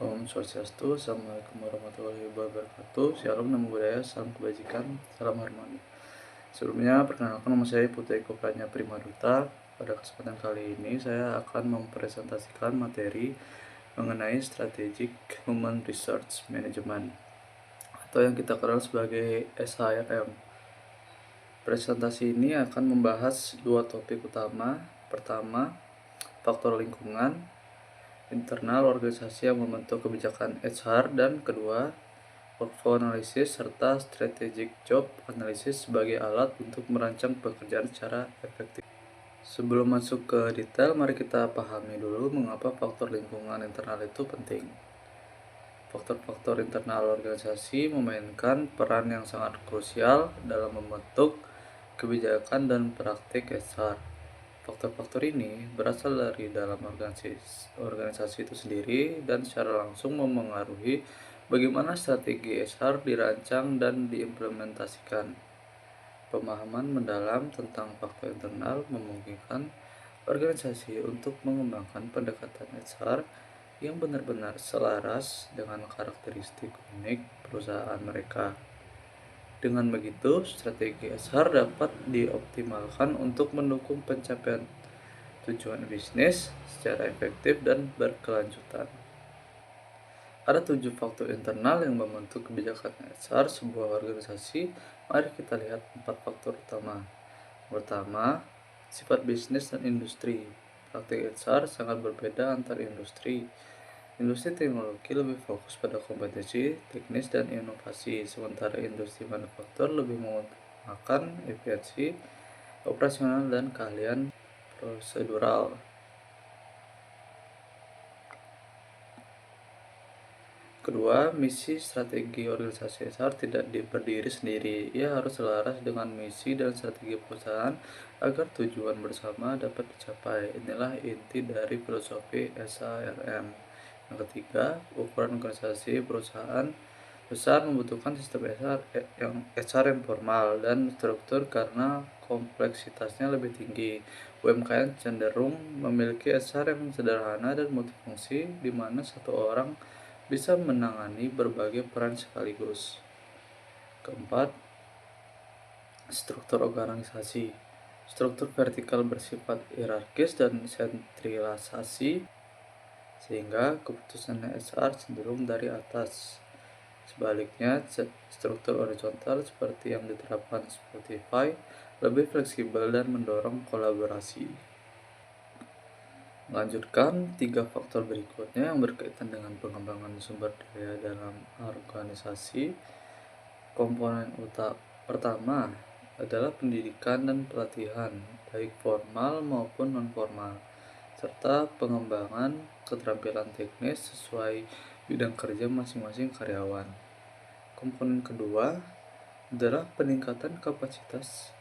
Om Swastiastu, Assalamualaikum warahmatullahi wabarakatuh. Shalom, namo buddhaya, salam kebajikan, salam harmoni. Sebelumnya, perkenalkan nama saya Putra Eko Pranya Primaduta. Pada kesempatan kali ini, saya akan mempresentasikan materi mengenai Strategic Human Resource Management atau yang kita kenal sebagai SHRM. Presentasi ini akan membahas dua topik utama. Pertama, faktor lingkungan internal organisasi yang membentuk kebijakan HR, dan kedua, workflow analysis serta strategic job analysis sebagai alat untuk merancang pekerjaan secara efektif. Sebelum masuk ke detail, mari kita pahami dulu mengapa faktor lingkungan internal itu penting. Faktor-faktor internal organisasi memainkan peran yang sangat krusial dalam membentuk kebijakan dan praktik HR. Faktor-faktor ini berasal dari dalam organisasi itu sendiri dan secara langsung memengaruhi bagaimana strategi HR dirancang dan diimplementasikan. Pemahaman mendalam tentang faktor internal memungkinkan organisasi untuk mengembangkan pendekatan HR yang benar-benar selaras dengan karakteristik unik perusahaan mereka. Dengan begitu, strategi HR dapat dioptimalkan untuk mendukung pencapaian tujuan bisnis secara efektif dan berkelanjutan. Ada 7 faktor internal yang membentuk kebijakan HR sebuah organisasi. Mari kita lihat 4 faktor utama. Pertama, sifat bisnis dan industri. Praktik HR sangat berbeda antar industri. Industri teknologi lebih fokus pada kompetensi, teknis, dan inovasi, sementara industri manufaktur lebih mengutamakan efisiensi operasional dan keahlian prosedural. Kedua, misi strategi organisasi HR tidak berdiri sendiri. Ia harus selaras dengan misi dan strategi perusahaan agar tujuan bersama dapat dicapai. Inilah inti dari filosofi SHRM. Yang ketiga, ukuran organisasi perusahaan besar membutuhkan sistem HR yang formal dan struktur karena kompleksitasnya lebih tinggi. UMKM cenderung memiliki HR yang sederhana dan multifungsi, di mana satu orang bisa menangani berbagai peran sekaligus. Keempat, struktur organisasi. Struktur vertikal bersifat hierarkis dan sentralisasi, sehingga keputusan HR cenderung dari atas. Sebaliknya, struktur horizontal seperti yang diterapkan Spotify lebih fleksibel dan mendorong kolaborasi. Melanjutkan 3 faktor berikutnya yang berkaitan dengan pengembangan sumber daya dalam organisasi. Komponen pertama adalah pendidikan dan pelatihan, baik formal maupun non-formal, serta pengembangan keterampilan teknis sesuai bidang kerja masing-masing karyawan. Komponen kedua adalah peningkatan kapasitas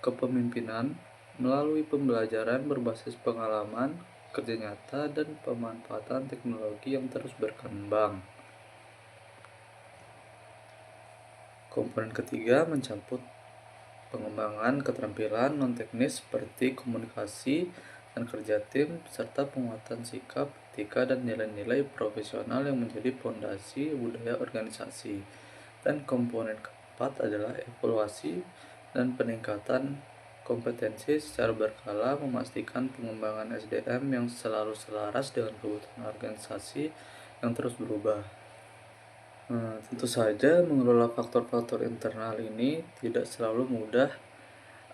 kepemimpinan melalui pembelajaran berbasis pengalaman kerja nyata dan pemanfaatan teknologi yang terus berkembang. Komponen ketiga mencakup pengembangan keterampilan non-teknis seperti komunikasi dan kerja tim, serta penguatan sikap, etika, dan nilai-nilai profesional yang menjadi fondasi budaya organisasi. Dan komponen keempat adalah evaluasi dan peningkatan kompetensi secara berkala, memastikan pengembangan SDM yang selalu selaras dengan kebutuhan organisasi yang terus berubah. Tentu saja mengelola faktor-faktor internal ini tidak selalu mudah.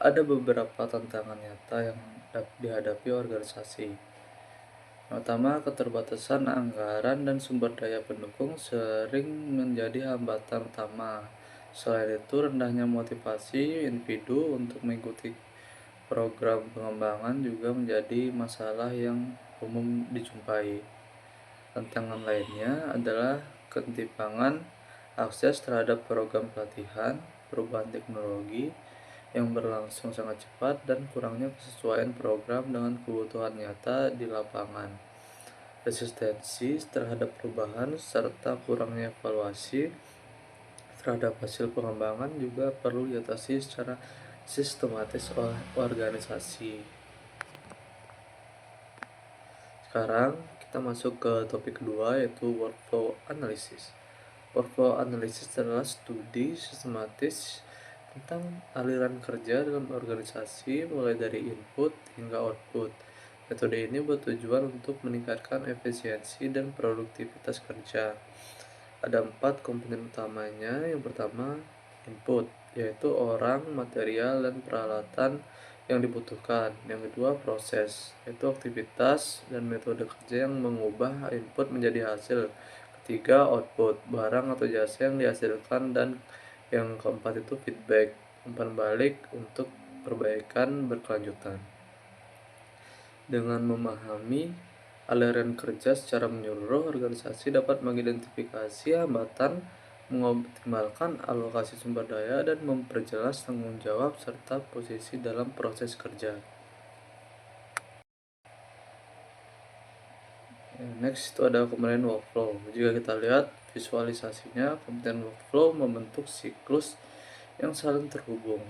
Ada beberapa tantangan nyata yang dihadapi organisasi. Yang pertama, keterbatasan anggaran dan sumber daya pendukung sering menjadi hambatan utama. Selain itu, rendahnya motivasi individu untuk mengikuti program pengembangan juga menjadi masalah yang umum dijumpai. Tantangan lainnya adalah ketimpangan akses terhadap program pelatihan, perubahan teknologi yang berlangsung sangat cepat, dan kurangnya kesesuaian program dengan kebutuhan nyata di lapangan. Resistensi terhadap perubahan serta kurangnya evaluasi terhadap hasil pengembangan juga perlu diatasi secara sistematis oleh organisasi. Sekarang kita masuk ke topik kedua, yaitu workflow analysis. Workflow analysis adalah studi sistematis tentang aliran kerja dalam organisasi mulai dari input hingga output. Metode ini bertujuan untuk meningkatkan efisiensi dan produktivitas kerja. Ada 4 komponen utamanya. Yang pertama, input, yaitu orang, material, dan peralatan yang dibutuhkan. Yang kedua, proses, yaitu aktivitas dan metode kerja yang mengubah input menjadi hasil. Ketiga, output, barang atau jasa yang dihasilkan. Dan yang keempat itu feedback, umpan balik untuk perbaikan berkelanjutan. Dengan memahami aliran kerja secara menyeluruh, organisasi dapat mengidentifikasi hambatan, mengoptimalkan alokasi sumber daya, dan memperjelas tanggung jawab serta posisi dalam proses kerja. Next itu ada komponen workflow. Jika kita lihat visualisasinya, komponen workflow membentuk siklus yang saling terhubung.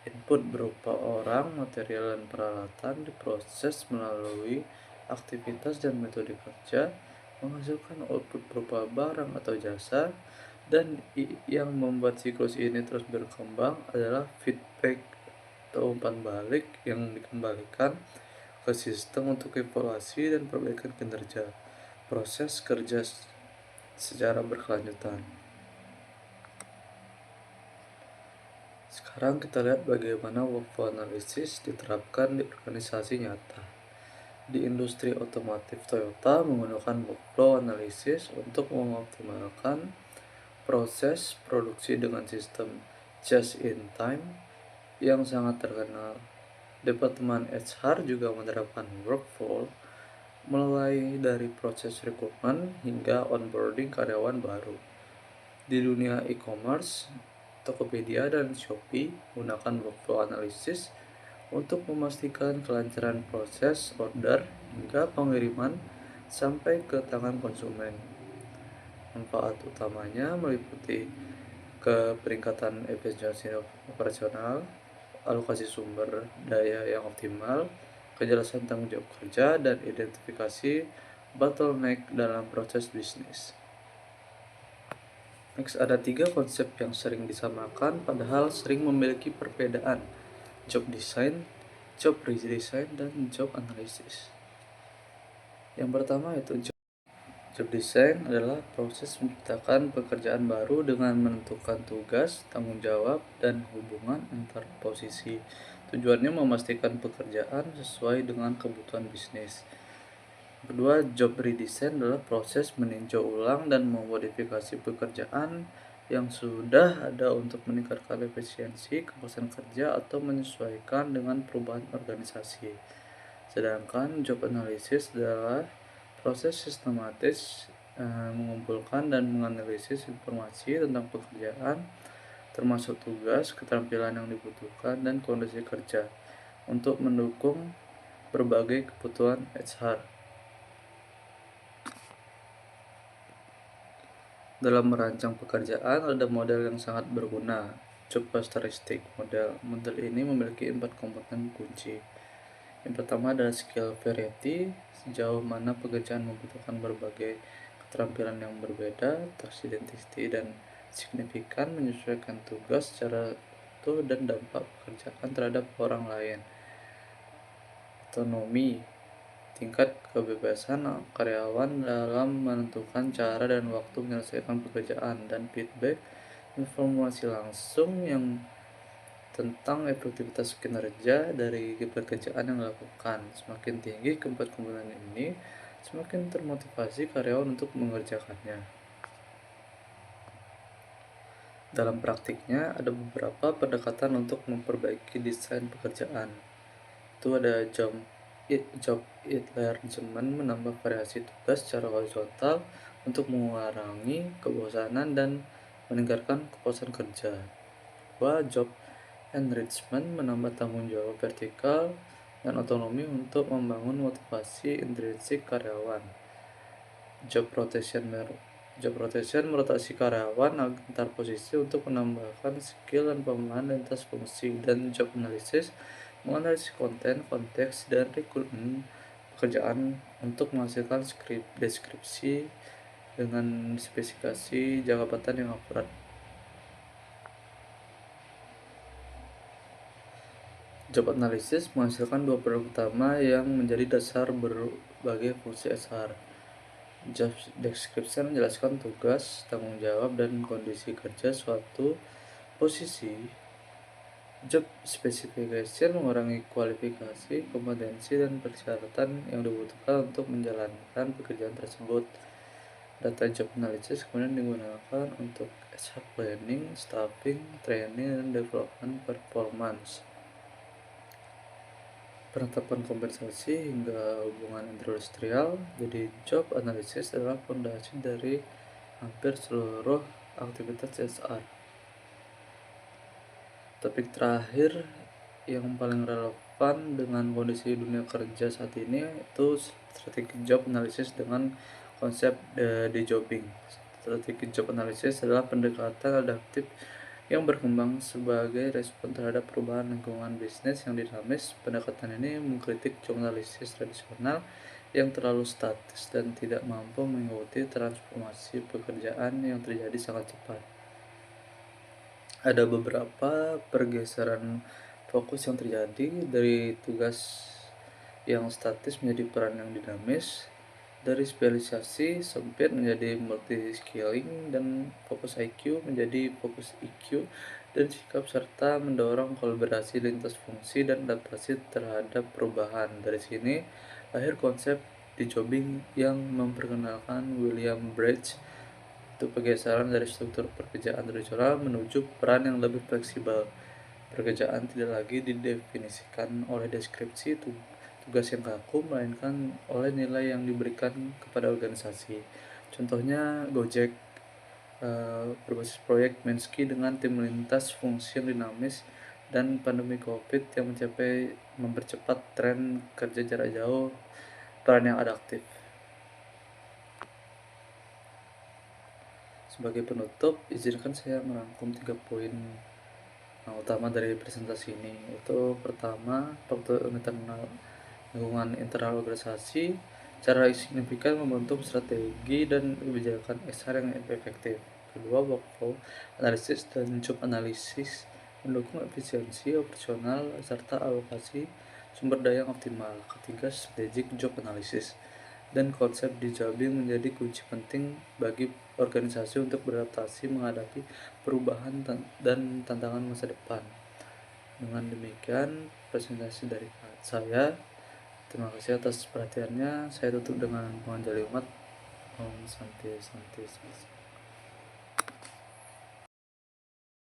Input berupa orang, material, dan peralatan diproses melalui aktivitas dan metode kerja, menghasilkan output berupa barang atau jasa, dan yang membuat siklus ini terus berkembang adalah feedback atau umpan balik yang dikembalikan ke sistem untuk evaluasi dan perbaikan kinerja proses kerja secara berkelanjutan. Sekarang kita lihat bagaimana workflow analysis diterapkan di organisasi nyata. Di industri otomotif, Toyota menggunakan workflow analysis untuk mengoptimalkan proses produksi dengan sistem just in time yang sangat terkenal. Departemen HR juga menerapkan workflow mulai dari proses rekrutmen hingga onboarding karyawan baru. Di dunia e-commerce, Tokopedia dan Shopee menggunakan workflow analysis untuk memastikan kelancaran proses order hingga pengiriman sampai ke tangan konsumen. Manfaat utamanya meliputi peningkatan efisiensi operasional, alokasi sumber daya yang optimal, kejelasan tanggung jawab kerja, dan identifikasi bottleneck dalam proses bisnis. Next, ada 3 konsep yang sering disamakan padahal sering memiliki perbedaan: job design, job redesign, dan job analysis. Yang pertama itu job design adalah proses menciptakan pekerjaan baru dengan menentukan tugas, tanggung jawab, dan hubungan antar posisi. Tujuannya memastikan pekerjaan sesuai dengan kebutuhan bisnis. Kedua, job redesign adalah proses meninjau ulang dan memodifikasi pekerjaan yang sudah ada untuk meningkatkan efisiensi, kepuasan kerja, atau menyesuaikan dengan perubahan organisasi. Sedangkan job analysis adalah proses sistematis mengumpulkan dan menganalisis informasi tentang pekerjaan, termasuk tugas, keterampilan yang dibutuhkan, dan kondisi kerja untuk mendukung berbagai kebutuhan HR. Dalam merancang pekerjaan, ada model yang sangat berguna, job characteristic model. Model ini memiliki 4 komponen kunci. Yang pertama adalah skill variety, sejauh mana pekerjaan membutuhkan berbagai keterampilan yang berbeda, task identity, dan signifikan menyesuaikan tugas secara utuh dan dampak pekerjaan terhadap orang lain. Otonomi, tingkat kebebasan karyawan dalam menentukan cara dan waktu menyelesaikan pekerjaan. Dan feedback, informasi langsung yang tentang efektivitas kinerja dari pekerjaan yang dilakukan. Semakin tinggi keempat komponen ini, semakin termotivasi karyawan untuk mengerjakannya. Dalam praktiknya, ada beberapa pendekatan untuk memperbaiki desain pekerjaan. Itu ada job enlargement, menambah variasi tugas secara horizontal untuk mengurangi kebosanan dan meningkatkan kepuasan kerja. Kedua, job enrichment, menambah tanggung jawab vertikal dan otonomi untuk membangun motivasi intrinsik karyawan. Job rotation merotasi karyawan antar posisi untuk menambahkan skill dan pemahaman lintas fungsi. Dan job analysis menganalisis konten, konteks, dan rekrutmen pekerjaan untuk menghasilkan deskripsi dengan spesifikasi jabatan yang akurat. Job analysis menghasilkan dua produk utama yang menjadi dasar berbagai fungsi SR. Job description menjelaskan tugas, tanggung jawab, dan kondisi kerja suatu posisi. Job specification mengurangi kualifikasi, kompetensi, dan persyaratan yang dibutuhkan untuk menjalankan pekerjaan tersebut. Data job analysis kemudian digunakan untuk HR planning, staffing, training, dan development performance. Penetapan kompensasi hingga hubungan industrial. Jadi job analysis adalah fondasi dari hampir seluruh aktivitas HR. Topik terakhir yang paling relevan dengan kondisi dunia kerja saat ini itu strategi job analysis dengan konsep de-jobbing. Strategi job analysis adalah pendekatan adaptif yang berkembang sebagai respon terhadap perubahan lingkungan bisnis yang dinamis. Pendekatan ini mengkritik job analysis tradisional yang terlalu statis dan tidak mampu mengikuti transformasi pekerjaan yang terjadi sangat cepat. Ada beberapa pergeseran fokus yang terjadi dari tugas yang statis menjadi peran yang dinamis, dari spesialisasi sempit menjadi multi skilling, dan fokus IQ menjadi fokus EQ, dan sikap serta mendorong kolaborasi lintas fungsi dan adaptasi terhadap perubahan. Dari sini lahir konsep de-jobbing yang memperkenalkan William Bridge, itu pergeseran dari struktur pekerjaan tradisional menuju peran yang lebih fleksibel. Pekerjaan tidak lagi didefinisikan oleh deskripsi tugas yang kaku, melainkan oleh nilai yang diberikan kepada organisasi. Contohnya Gojek berbasis proyek Minsky dengan tim lintas fungsi yang dinamis, dan pandemi COVID yang mempercepat tren kerja jarak jauh, peran yang adaptif. Sebagai penutup, izinkan saya merangkum 3 poin utama dari presentasi ini. Itu pertama, faktor internal lingkungan internal organisasi secara signifikan membentuk strategi dan kebijakan HR yang efektif. Kedua, workflow analisis dan job analisis mendukung efisiensi operasional serta alokasi sumber daya yang optimal. Ketiga, strategic job analysis dan konsep de-jobbing menjadi kunci penting bagi organisasi untuk beradaptasi menghadapi perubahan dan tantangan masa depan. Dengan demikian, presentasi dari saya. Terima kasih atas perhatiannya. Saya tutup dengan mohon jali umat. Om Santi Santi Santi.